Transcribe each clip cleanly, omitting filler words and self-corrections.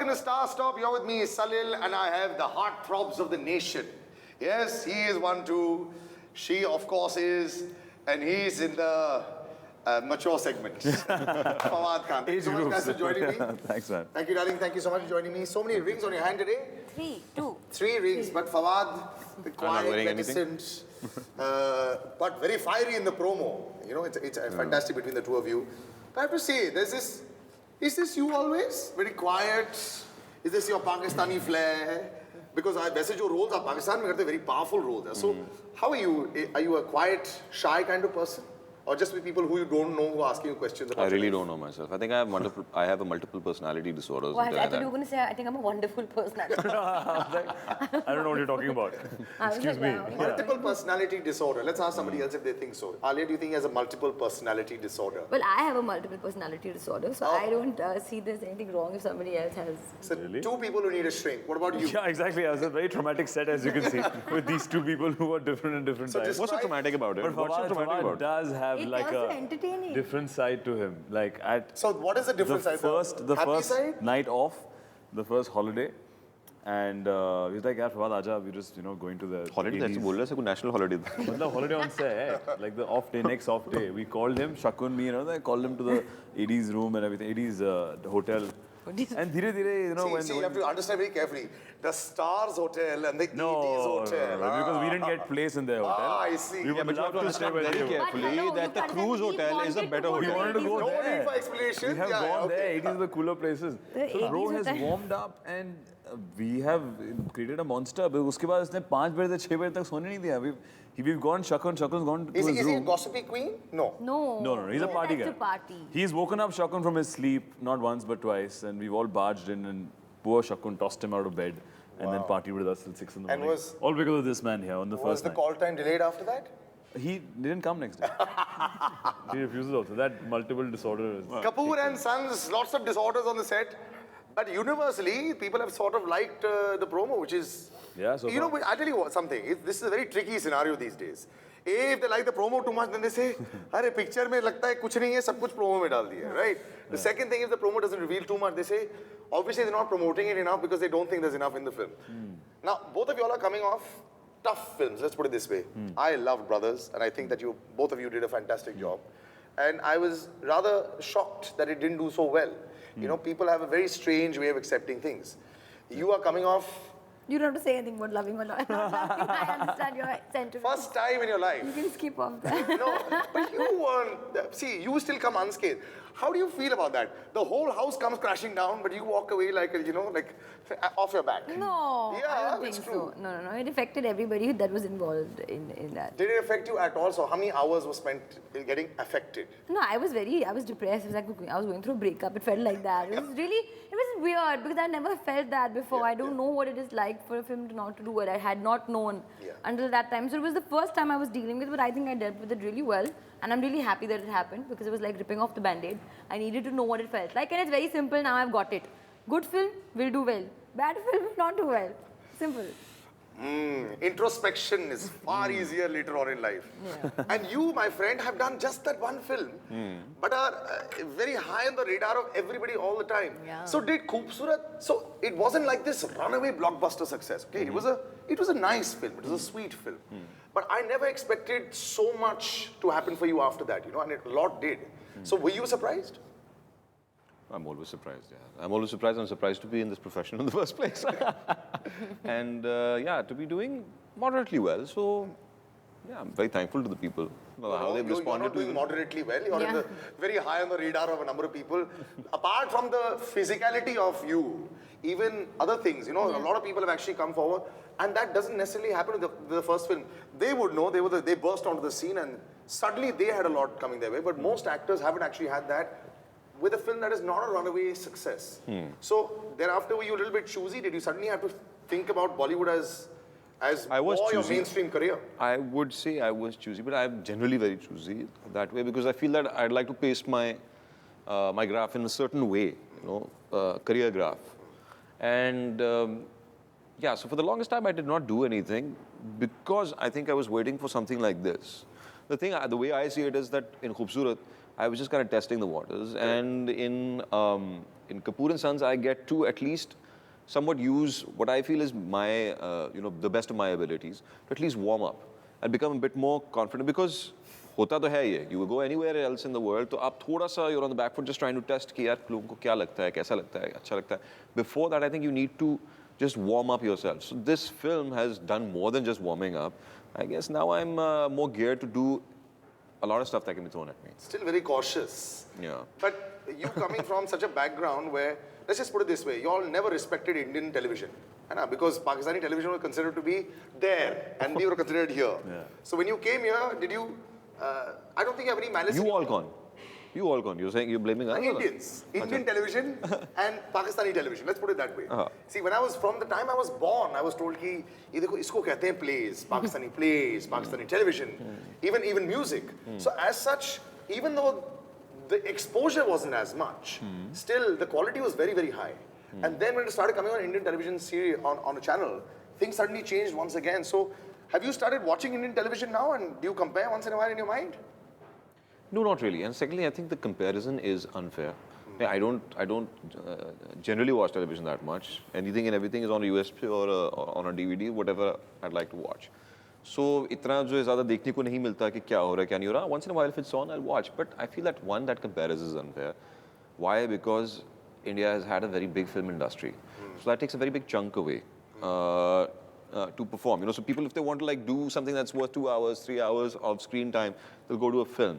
welcome to Star Stop. You're with me, Salil, and I have the heartthrobs of the nation. Yes, he is one too. She, of course, is, and he's in the mature segment. Fawad Khan. Thank you so much, guys, for joining me. Thanks, man. Thank you, darling. Thank you so much for joining me. So many rings on your hand today. Three rings, but Fawad, the quiet, reticent, but very fiery in the promo. You know, it's fantastic between the two of you. But I have to say, there's this. Is this you always? Very quiet? Is this your Pakistani flair? Because वैसे जो roles आप पाकिस्तान में करते हैं very powerful roles. So how are you? Are you a quiet, shy kind of person? Or just with people who you don't know who are asking you questions about I really don't know myself. I think I have a multiple personality disorders. Well, I thought you were going to say, I think I'm a wonderful personality. I don't know what you're talking about. Excuse me. Multiple personality disorder. Let's ask somebody else if they think so. Alia, do you think he has a multiple personality disorder? Well, I have a multiple personality disorder, so I don't see there's anything wrong if somebody else has. So two people who need a shrink. What about you? Yeah, exactly. It was a very traumatic set, as you can see, with these two people who are different in different times. What's so traumatic about it? But what's so traumatic about it? Does have like a different side to him. Like at so what is the different side? The first side? night off, the first holiday, and he's like, "Yeah, Fawad, aja, we're just going to the holiday." That's बोल रहे हैं national holiday. मतलब holiday on set, like the off day, next off day. We called him, Shakun, me, I called him to the AD's room and everything, AD's hotel. And dhire, see, you have to understand very carefully. The Stars Hotel and the ED's Hotel. Because we didn't get place in their hotel. I see. We would love to stay very carefully that the cruise hotel is a better hotel. We wanted to go no there. need for explanation. We have gone there. It is the cooler places. So bro has warmed up and we have created a monster. But उसके बाद उसने 5 बजे से 6 बजे तक सोने नहीं दिया. We've gone, Shakun's gone to his room. Is he a gossipy queen? No. No. He's a party guy. Party. He's woken up Shakun from his sleep, not once but twice, and we've all barged in and poor Shakun tossed him out of bed and then partied with us till 6 in the morning. All because of this man here on the first night. Was the call time delayed after that? He didn't come next day. He refuses also. That multiple disorder is... Kapoor and Sons, lots of disorders on the set. But universally, people have sort of liked the promo, which is... Yeah, so... You know, I tell you something. This is a very tricky scenario these days. If they like the promo too much, then they say, "Arey, picture mein lagta hai kuch nahi hai, sab kuch promo mein dal diya." Right? The second thing, if the promo doesn't reveal too much, they say, obviously they're not promoting it enough because they don't think there's enough in the film. Now, both of you all are coming off tough films. Let's put it this way. I loved Brothers, and I think that both of you did a fantastic job. And I was rather shocked that it didn't do so well. You know, people have a very strange way of accepting things. You are coming off... You don't have to say anything about loving or not loving. I understand your sentiment. First time in your life. You can skip off that. No, but you weren't... See, you still come unscathed. How do you feel about that? The whole house comes crashing down, but you walk away like, like off your back. No, yeah, I don't think so. No. It affected everybody that was involved in that. Did it affect you at all? So how many hours were spent in getting affected? No, I was depressed. I was going through a breakup. It felt like that. It was weird because I never felt that before. I don't know what it is like for a film not to do it. I had not known until that time. So it was the first time I was dealing with it, but I think I dealt with it really well. And I'm really happy that it happened because it was like ripping off the band-aid. I needed to know what it felt like, and it's very simple now. I've got it. Good film will do well. Bad film will not do well. Simple. Introspection is far easier later on in life. Yeah. And you, my friend, have done just that one film, but are very high on the radar of everybody all the time. Yeah. So did Khoobsurat, so it wasn't like this runaway blockbuster success. Okay, it was a nice film. It was a sweet film. But I never expected so much to happen for you after that, and a lot did. So were you surprised? I'm always surprised, yeah. I'm always surprised. I'm surprised to be in this profession in the first place. And to be doing moderately well. So, yeah, I'm very thankful to the people. How they've responded you're not doing moderately well. You're very high on the radar of a number of people. Apart from the physicality of you, even other things, a lot of people have actually come forward. And that doesn't necessarily happen with the first film. They would know, they burst onto the scene and suddenly they had a lot coming their way. But most actors haven't actually had that with a film that is not a runaway success. So thereafter, were you a little bit choosy? Did you suddenly have to think about Bollywood as your mainstream career? I would say I was choosy, but I'm generally very choosy that way because I feel that I'd like to paste my my graph in a certain way, career graph. And so for the longest time I did not do anything because I think I was waiting for something like this. The way I see it is that in Khoobsurat, I was just kind of testing the waters, and in in Kapoor and Sons, I get to at least somewhat use what I feel is my, the best of my abilities, to at least warm up and become a bit more confident. Because होता तो है ये, you will go anywhere else in the world, तो आप थोड़ा सा you're on the back foot just trying to test कि यार लोगों को क्या लगता है, कैसा लगता है, अच्छा लगता है. Before that, I think you need to just warm up yourself. So this film has done more than just warming up. I guess now I'm more geared to do a lot of stuff that can be thrown at me. Still very cautious. Yeah. But you coming from such a background where, let's just put it this way, you all never respected Indian television. Because Pakistani television was considered to be there and we were considered here. Yeah. So when you came here, did you, I don't think you have any malice. You all gone. You all gone. You're saying you're blaming us? Indians. Indian television and Pakistani television. Let's put it that way. See, when I was, from the time I was born, I was told कि ये देखो इसको कहते हैं plays, Pakistani television, even music. So as such, even though the exposure wasn't as much, still the quality was very, very high. And then when it started coming on Indian television series on a channel, things suddenly changed once again. So have you started watching Indian television now, and do you compare once in a while in your mind? No, not really. And secondly, I think the comparison is unfair. Yeah, I don't generally watch television that much. Anything and everything is on a USB or on a DVD, whatever I'd like to watch. So, इतना जो ज़्यादा देखने को नहीं मिलता कि क्या हो रहा है, क्या नहीं हो रहा. Once in a while, if it's on, I'll watch. But I feel that that comparison is unfair. Why? Because India has had a very big film industry, so that takes a very big chunk away to perform. So people, if they want to do something that's worth 2 hours, 3 hours of screen time, they'll go to a film.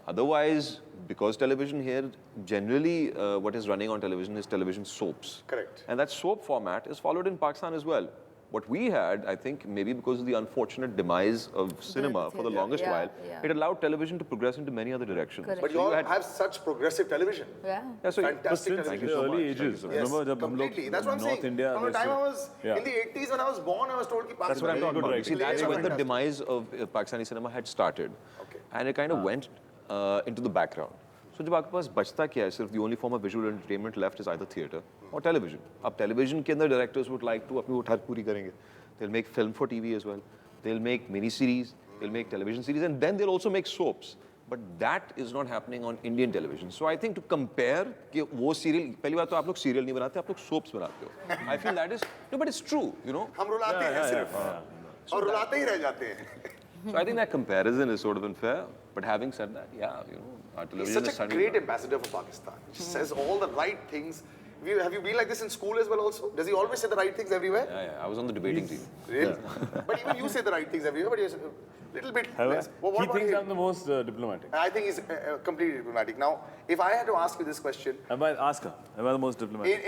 Otherwise, because television here, generally what is running on television is television soaps. Correct. And that soap format is followed in Pakistan as well. What we had, I think, maybe because of the unfortunate demise of cinema for the longest while, it allowed television to progress into many other directions. Correct. But you all have such progressive television. Yeah. So Fantastic Since television. the early ages, Yes, remember जब हम लोग completely. That's what I'm North saying. India, From the time I was in the 80s when I was born, I was told that That's what I'm talking about. right. See, that's when the demise of Pakistani cinema had started. Okay. And it kind of went into the background. So जब आपके पास बचता क्या है, सिर्फ the only form of visual entertainment left is either theatre or television. अब television के अंदर directors would like to अपनी उठार पूरी करेंगे. They'll make film for TV as well. They'll make mini-series. They'll make television series. And then they'll also make soaps. But that is not happening on Indian television. So I think to compare कि वो serial, पहली बात तो आप लोग serial नहीं बनाते, आप लोग soaps बनाते हो. I feel that is, no, but it's true, हम रुलाते हैं सिर्फ और रुलाते ही रह जाते हैं. So I think that comparison is sort of unfair. But having said that, our He's television is such a great ambassador for Pakistan. He says all the right things. Have you been like this in school as well also? Does he always say the right things everywhere? Yeah. I was on the debating team. Really? But even you say the right things everywhere, but you're a little bit less. He thinks I'm the most diplomatic. I think he's completely diplomatic. Now, if I had to ask you this question... Ask her. Am I the most diplomatic?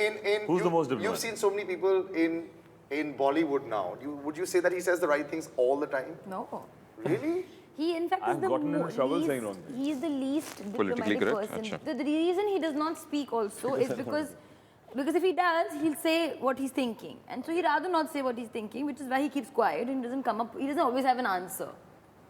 Who's the most diplomatic? You've seen so many people in Bollywood now. Would you say that he says the right things all the time? No. Really? He, in fact, I've is the gotten into trouble saying wrong things. He is the least Politically diplomatic correct? person. Achha. The reason he does not speak also is because if he does, he'll say what he's thinking. And so he'd rather not say what he's thinking, which is why he keeps quiet and he doesn't always have an answer.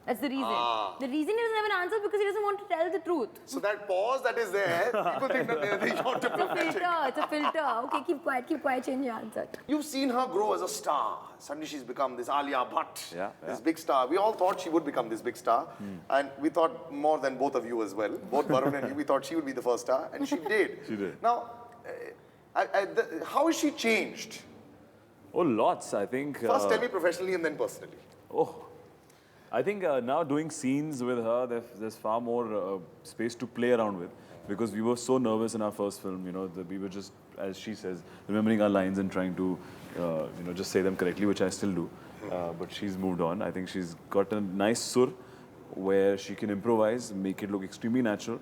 That's the reason. The reason he doesn't have an answer is because he doesn't want to tell the truth. So that pause that is there, people think that they're not diplomatic. It's a filter. Okay, keep quiet, change your answer. You've seen her grow as a star. Suddenly she's become this Alia Bhatt, Yeah. this big star. We all thought she would become this big star. And we thought more than both of you as well. Both Varun and you, we thought she would be the first star. And she did. She did. Now, how has she changed? Oh, lots, I think. First tell me professionally and then personally. I think now doing scenes with her, there's far more space to play around with, because we were so nervous in our first film, that we were just, as she says, remembering our lines and trying to, just say them correctly, which I still do. But she's moved on. I think she's got a nice sur where she can improvise, make it look extremely natural,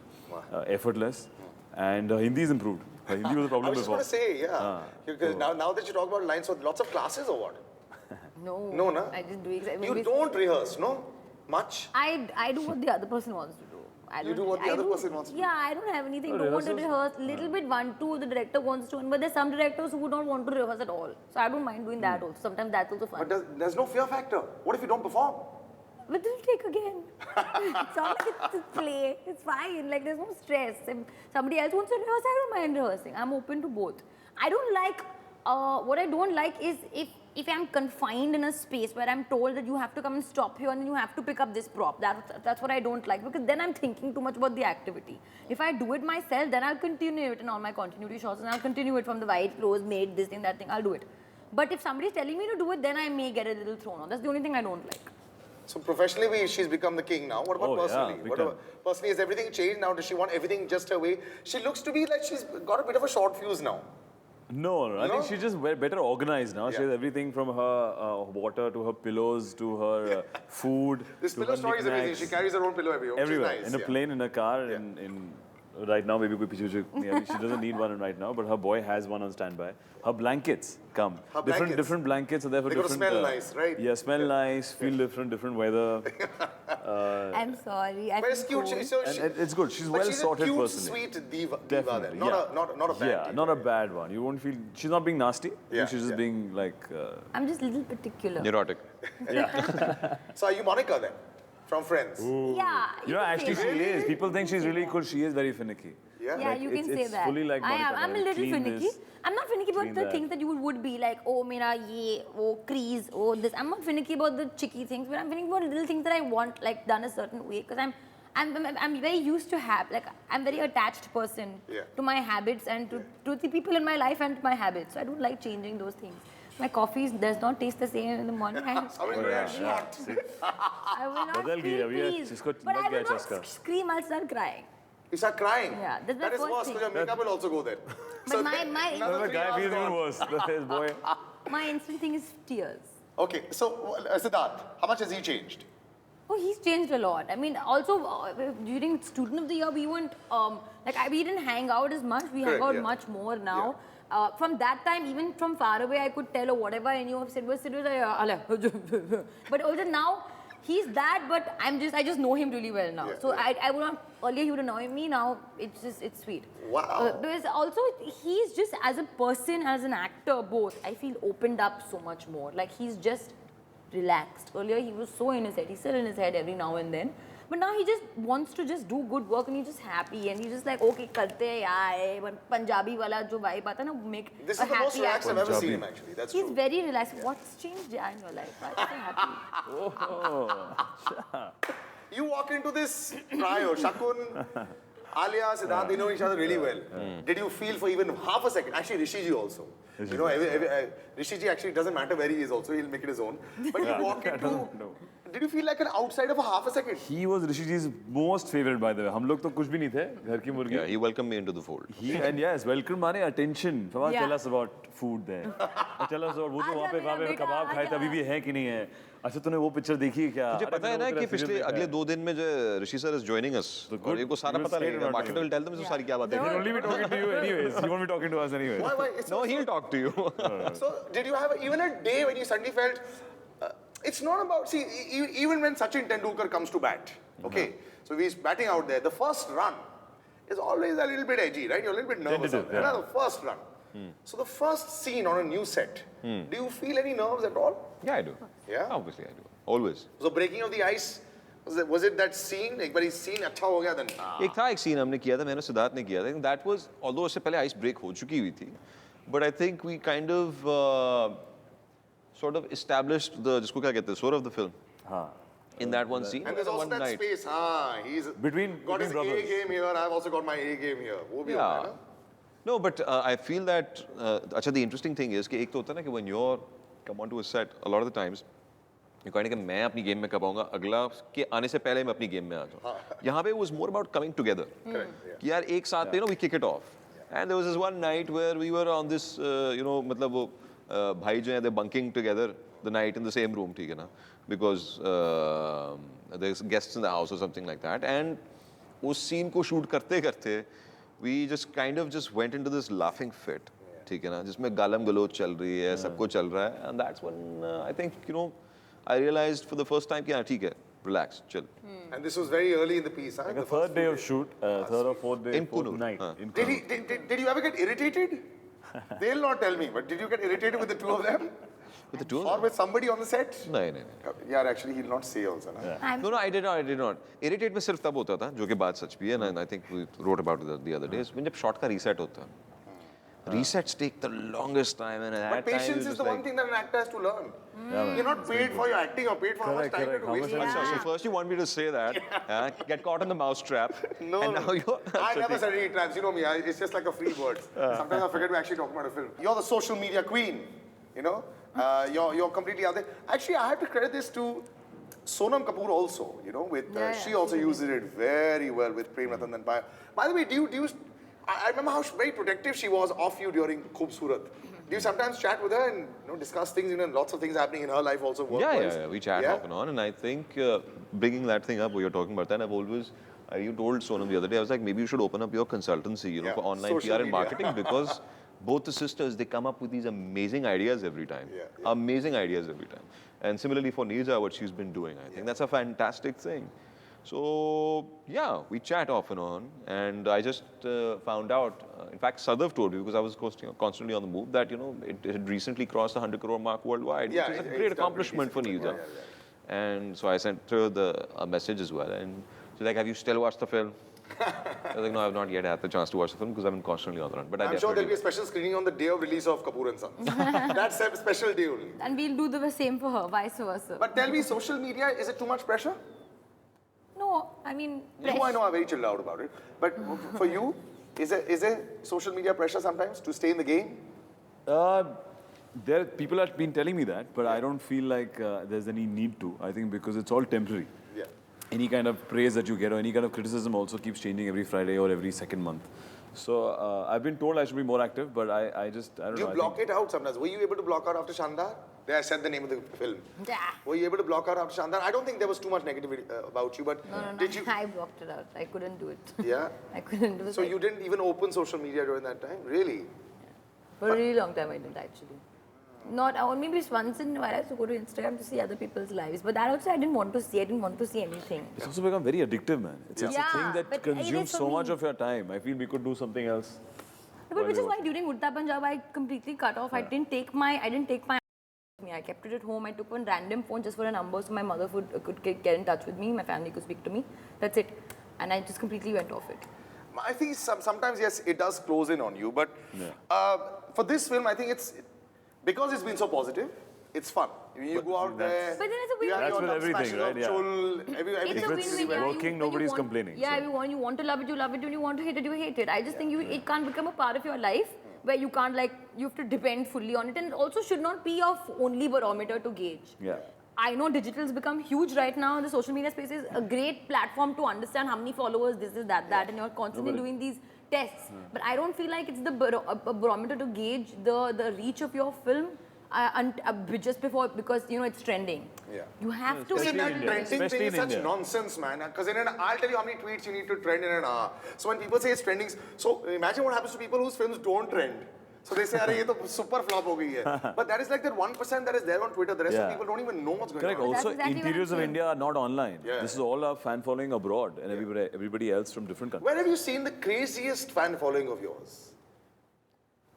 effortless, and Hindi's improved. Her Hindi was a problem I was just before. going to say, yeah. Because now that you talk about lines, so lots of classes or what? No. No, no? I just do exactly. You don't rehearse, no? Much? I do what the other person wants to do. You do what the other person wants to do? Yeah, I don't have anything. Don't want to rehearse. Little bit 1, 2, the director wants to. But there's some directors who don't want to rehearse at all. So I don't mind doing that also. Sometimes that's also fun. But there's no fear factor. What if you don't perform? But they'll take again. It's not like it's a play. It's fine. Like, there's no stress. If somebody else wants to rehearse, I don't mind rehearsing. I'm open to both. I don't like what I don't like is if I'm confined in a space where I'm told that you have to come and stop here and then you have to pick up this prop. That's what I don't like, because then I'm thinking too much about the activity. If I do it myself, then I'll continue it in all my continuity shots, and I'll continue it from the white clothes, made this thing, that thing, I'll do it. But if somebody's telling me to do it, then I may get a little thrown off. That's the only thing I don't like. So professionally, she's become the king now. What about personally? Yeah, What about personally? Has everything changed now? Does she want everything just her way? She looks to be like she's got a bit of a short fuse now. No, I think she's just better organized now. She has everything from her water to her pillows to her food. This to pillow her story is amazing. knickknacks. She carries her own pillow everywhere. Everywhere. Nice, In a plane, in a car, in right now maybe she doesn't need one right now, but her boy has one on standby. Her blankets come. Her blankets. Different blankets are there for They gotta different. smell nice, right? Yeah, smell nice, feel different weather. I'm sorry. I But it's feel cute. cold. So And it's good. She's but well she's sorted a cute, personally. sweet diva Definitely, then. Not a bad Yeah, diva. not a bad one. You won't feel. She's not being nasty. Yeah, She's just being like. I'm just a little particular. Neurotic. So are you Monica then? From Friends? Yeah. You know, can actually, say she that. is. People think she's really cool. She is very finicky. Yeah. Yeah, Like, you can say it's that. fully like I am. Monica, I'm a like little clean finicky. this, I'm not finicky about clean the that. things that you would be like, oh, mera ye, oh, crease, oh, this. I'm not finicky about the chicky things, but I'm finicky about little things that I want, like, done a certain way. Because I'm very used to I'm very attached person to my habits and to the people in my life and to my habits. So I don't like changing those things. My coffee does not taste the same in the morning. I will not बदल गई scream, अभी ये please. जिसको But लग I गया will चस्का। not scream, I'll start crying. You start crying? Yeah, that's my That is first worse thing. because your makeup will also go there. But my another The 3 guy hours feels even gone. worse. His boy. my instant thing is tears. Okay, so Sidharth, how much has he changed? Oh, he's changed a lot. I mean, also during student of the year, we weren't we didn't hang out as much. We hang Correct, out yeah. much more now. From that time, even from far away, I could tell or whatever I knew of Sid was Alia. But also now, he's that. But I just know him really well now. Yeah, so I would not earlier he would annoy me. Now it's sweet. Wow. Because also he's just as a person, as an actor, both. I feel opened up so much more. Like he's just relaxed. Earlier he was so in his head. He's still in his head every now and then. But now he just wants to just do good work and he's just happy and he's just like, okay, karte hai yaar. Punjabi wala jo vibe aata na, make This a is the most happy relaxed I've actor. ever seen him actually. That's He's true. very relaxed. What's changed in your life? Why are you so happy? You walk into this trio, Shakun, Alia, Sidharth, they know each other really well. Did you feel for even half a second? Actually, Rishiji also. You know, Rishiji actually doesn't matter where he is also, he'll make it his own. But you walk into... Did you feel like an outsider for half a second? He was Rishiji's most favorite, by the way. हम लोग तो कुछ भी नहीं थे घर की मुर्गी. Yeah, he welcomed me into the fold. And yes, welcome माने attention. Fawad, Yeah. tell us about food there. Tell us about वो जो वहाँ पे मेरा कबाब बेटा, खाए थे अभी भी है कि नहीं है. अच्छा तूने वो पिक्चर देखी है क्या? मुझे पता है ना कि पिछले अगले 2 दिन में जो ऋषि सर is joining us और इनको सारा पता लगेगा. Marketer will tell them सारी क्या बातें He'll हैं. only be talking to you anyways. He won't be talking to us anyways. Why? It's No, he'll talk to you. So, did you have even a day when you suddenly felt, it's not about, see, even when Sachin Tendulkar comes to bat, okay, so he's batting out there, the first run is always a little bit edgy, right? You're a little bit nervous. Tentative, out there. yeah. The first run. So the first scene on a new set, do you feel any nerves at all? Yeah, I do. Yeah? Obviously, I do. Always. So breaking of the ice, was it that scene? एक बारी scene अच्छा हो गया then. एक था एक scene हमने किया था मैंने सिद्धार्थ ने किया था. I think that was, although उससे पहले ice break हो चुकी हुई थी, but I think we kind of sort of established the जिसको क्या कहते हैं sort of the film. In that one scene. And there's also one that night. space. He's Between got his brothers. A game here. I've also got my A game here. वो भी होता है Yeah. ना? No, but I feel that अच्छा the interesting thing is कि एक तो होता है ना कि when you're come onto a set a lot of the times you kind of कि मैं अपनी गेम में कब आऊँगा अगला के आने से पहले मैं अपनी गेम में आ जाऊँ. यहाँ पे was more about coming together. Correct, yeah. कि यार एक साथ पे you know we kick it off. And there was this one night where we were on this you know मतलब वो भाई जो हैं they bunking together the night in the same room ठीक है ना because there's guests in the house or something like that and उस scene को shoot करते करते we just kind of just went into this laughing fit ठीक है ना जिसमें गालम गलोच चल रही है सब कुछ चल रहा है and that's when I think you know I realized for the first time कि हाँ ठीक है relax chill. And this was very early in the piece, huh? Like The a first third day few of days. shoot, third or fourth day, In fourth Kunur, night. huh. In Did, Kunur. did you ever get irritated? They'll not tell me, but did you get irritated with the two of them? With the two of Or them? with somebody on the set? नहीं नहीं Yeah, actually, he'll not say also. Na? I'm No, I did not. Irritate में सिर्फ तब होता था, जो कि बात सच भी है, and I think we wrote about it the other days. when जब shot का reset होता है, Resets take the longest time, and at But that time patience is the one thing that an actor has to learn. You're not paid for your acting, you're paid for how much Correct, time you correct. How have to waste. much So first you want me to say that, get caught in the mousetrap, No, and now you're... I never said any traps. You know me. It's just like a free word. Sometimes I forget we're actually talking about a film. You're the social media queen. You know, you're completely out there. Actually, I have to credit this to Sonam Kapoor also. You know, with she also uses it very well with Prem Ratan Dhan Paya. By the way, do you? I remember how very protective she was of you during Khoobsurat. Do you sometimes chat with her and discuss things? Lots of things happening in her life also. Yeah. We chat off and on, and I think bringing that thing up, what you're talking about, that I've always, you told Sonam the other day, I was like, maybe you should open up your consultancy, for online Social PR and media. marketing, because both the sisters, they come up with these amazing ideas every time. Amazing ideas every time. And similarly for Neerja, what she's been doing, I think that's a fantastic thing. So, yeah, we chat off and on, and I just found out, in fact, Sidharth told me, because I was constantly on the move, that, it had recently crossed the 100 crore mark worldwide, which is a great accomplishment for Neerja. And so I sent her a message as well, and she's like, have you still watched the film? I was like, no, I've not yet had the chance to watch the film because I've been constantly on the run. But I'm sure there'll be a special screening on the day of release of Kapoor and Sons. That's a special day only. And we'll do the same for her, vice versa. But tell me, social media, is it too much pressure? No, I mean... You, I know, are very chilled out about it. But for you, is there social media pressure sometimes to stay in the game? People have been telling me that, but I don't feel like there's any need to. I think because it's all temporary. Yeah. Any kind of praise that you get or any kind of criticism also keeps changing every Friday or every second month. So I've been told I should be more active, but I don't know. Do you block it out sometimes? Were you able to block out after Shandar? There I said the name of the film. Yeah. Were you able to block out after Shandar? I don't think there was too much negativity about you, but No. did you? I blocked it out. I couldn't do it. Yeah? I couldn't do it. So you didn't even open social media during that time? Really? For a really long time, I didn't actually. Not, or maybe just once in a while I used to go to Instagram to see other people's lives. But that also I didn't want to see. I didn't want to see anything. It's also become very addictive, man. It's a thing that but it consumes is for so much me. of your time. I feel we could do something else. But which is why during Udta Punjab I completely cut off. I didn't take my I kept it at home. I took one random phone just for a number so my mother could get in touch with me, my family could speak to me. That's it. And I just completely went off it. I think sometimes, yes, it does close in on you. But for this film, I think because it's been so positive, it's fun. You go out there. But then it's a win-win. That's with everything, right? Yeah. It's a win-win. It's working, nobody's complaining. Yeah, so. you want to love it, you love it. When you want to hate it, you hate it. I just think it can't become a part of your life where you can't you have to depend fully on it. And it also should not be your only barometer to gauge. Yeah. I know digital's become huge right now. The social media space is a great platform to understand how many followers, this is that, and you're constantly doing these tests. But I don't feel like it's the barometer to gauge the reach of your film. Just because it's trending. Yeah. You have to. See, that India. trending Especially thing is in such India. nonsense, man. Because I'll tell you how many tweets you need to trend in an hour. So when people say it's trending, so imagine what happens to people whose films don't trend. So they say, "Arey, ye to super flop ho gayi hai." But that is like that 1% that is there on Twitter. The rest of people don't even know what's going Correct. on. Also, That's exactly what interiors I'm of saying. India are not online. Yeah. This is all our fan following abroad and everybody else from different countries. Where have you seen the craziest fan following of yours?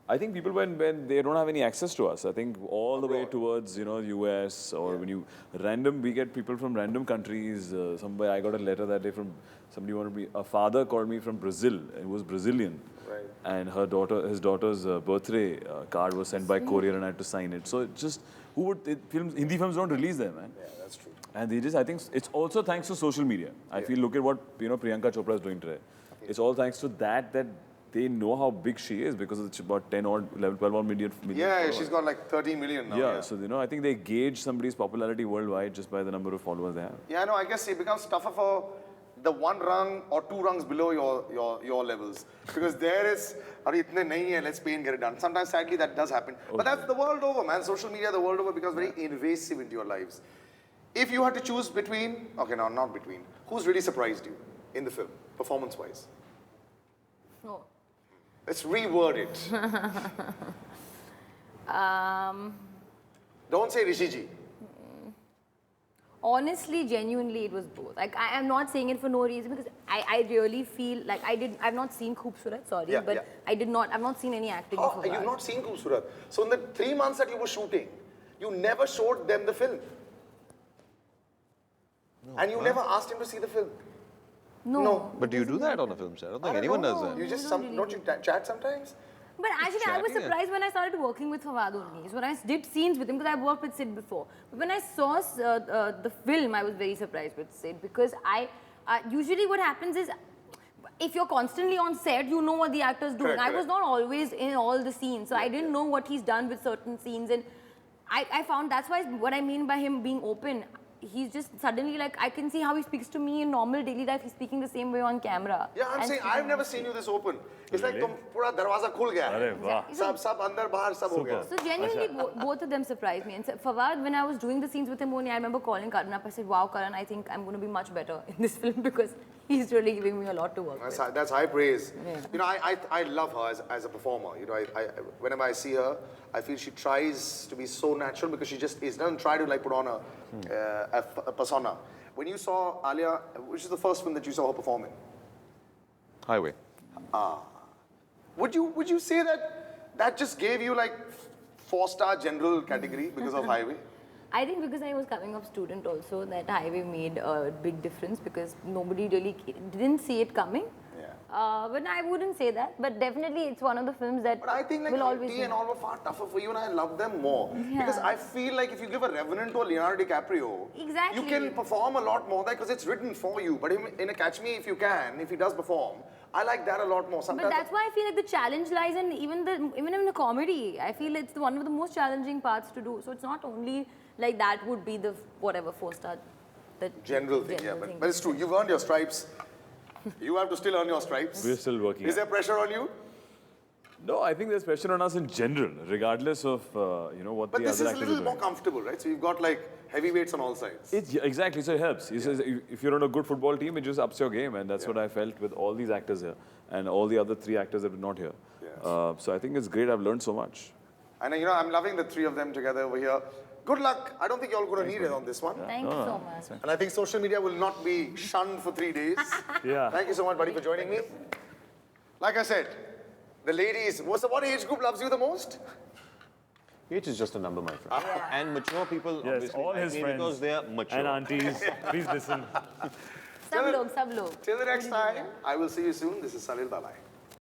I think people when they don't have any access to us. I think all the way towards US or when we get people from random countries. I got a letter that day from somebody wanted me. A father called me from Brazil. He was Brazilian, Right. and his daughter's birthday card was sent by courier, and I had to sign it. So it just Hindi films don't release them, man. Yeah, that's true. And I think it's also thanks to social media. I feel look at what Priyanka Chopra is doing today. It's all thanks to that they know how big she is because it's about 10 or 11, 12 or million. Yeah, followers. she's got like 13 million now. Yeah, so I think they gauge somebody's popularity worldwide just by the number of followers they have. Yeah, no, I guess it becomes tougher for the one rung or two rungs below your levels. Because there is, itne nahi hai, let's pay and get it done. Sometimes, sadly, that does happen. But that's the world over, man. Social media, the world over, becomes very invasive into your lives. If you had to choose between, not between, who's really surprised you in the film, performance-wise? No. Let's reword it. Don't say Rishiji. Honestly, genuinely, it was both. Like, I am not saying it for no reason because I really feel like I've not seen Khoobsurat, sorry, but I've not seen any acting before You've that. not seen Khoobsurat. So in the 3 months that you were shooting, you never showed them the film. And you never asked him to see the film. No. But do you do that on a film set? I don't think anyone does that. You just, don't really don't you chat sometimes? But actually, I was surprised when I started working with Fawad only. So when I did scenes with him, because I've worked with Sid before. But when I saw the film, I was very surprised with Sid because usually what happens is, if you're constantly on set, you know what the actor's doing. I was not always in all the scenes, so I didn't know what he's done with certain scenes. And I found that's why what I mean by him being open. He's just suddenly like, I can see how he speaks to me in normal daily life. He's speaking the same way on camera. Yeah, I'm saying, I've never seen you this open. It's like, pura darwaza khul gaya. Arey, wow. Sab andar bahar sab ho gaya. So genuinely, both of them surprised me. And Fawad, when I was doing the scenes with him only, I remember calling Karan up. I said, wow, Karan, I think I'm going to be much better in this film because he's really giving me a lot to work with. That's high praise. Yeah. You know, I love her as a performer. You know, whenever I see her, I feel she tries to be so natural because she just doesn't try to like put on a persona. When you saw Alia, which is the first film that you saw her perform in? Highway. Would you say that just gave you like 4-star general category because of Highway? I think because I was coming up student also, that Highway made a big difference because nobody really didn't see it coming. Yeah. But I wouldn't say that. But definitely, it's one of the films that But I think like will always T be. and all were far tougher for you, and I love them more. Yeah. Because I feel like if you give a Revenant to a Leonardo DiCaprio, Exactly. you can perform a lot more there because it's written for you. But in a Catch Me If You Can, if he does perform, I like that a lot more. But that's why I feel like the challenge lies in even in the comedy. I feel it's one of the most challenging parts to do. So it's not only like that would be the whatever 4-star. The general thing, yeah. But it's true. You've earned your stripes. You have to still earn your stripes. We're still working. Is there pressure on you? No, I think there's pressure on us in general, regardless of what But the this other is a actors little are more doing. comfortable, right? So you've got like heavyweights on all sides. Exactly, so it helps. He says if you're on a good football team, it just ups your game, and that's what I felt with all these actors here, and all the other 3 actors that were not here. Yeah. So I think it's great. I've learned so much. And you know, I'm loving the 3 of them together over here. Good luck. I don't think you're all going to need it on this one. Thank you so much. And I think social media will not be shunned for 3 days. Yeah. Thank you so much, buddy, for joining me. Like I said, the ladies, what age group loves you the most? Age is just a number, my friend. And mature people, Yes, obviously, all like his me friends because they are mature. and aunties, please listen. Sab log. Till the next time, I will see you soon. This is Salil. Bye-bye.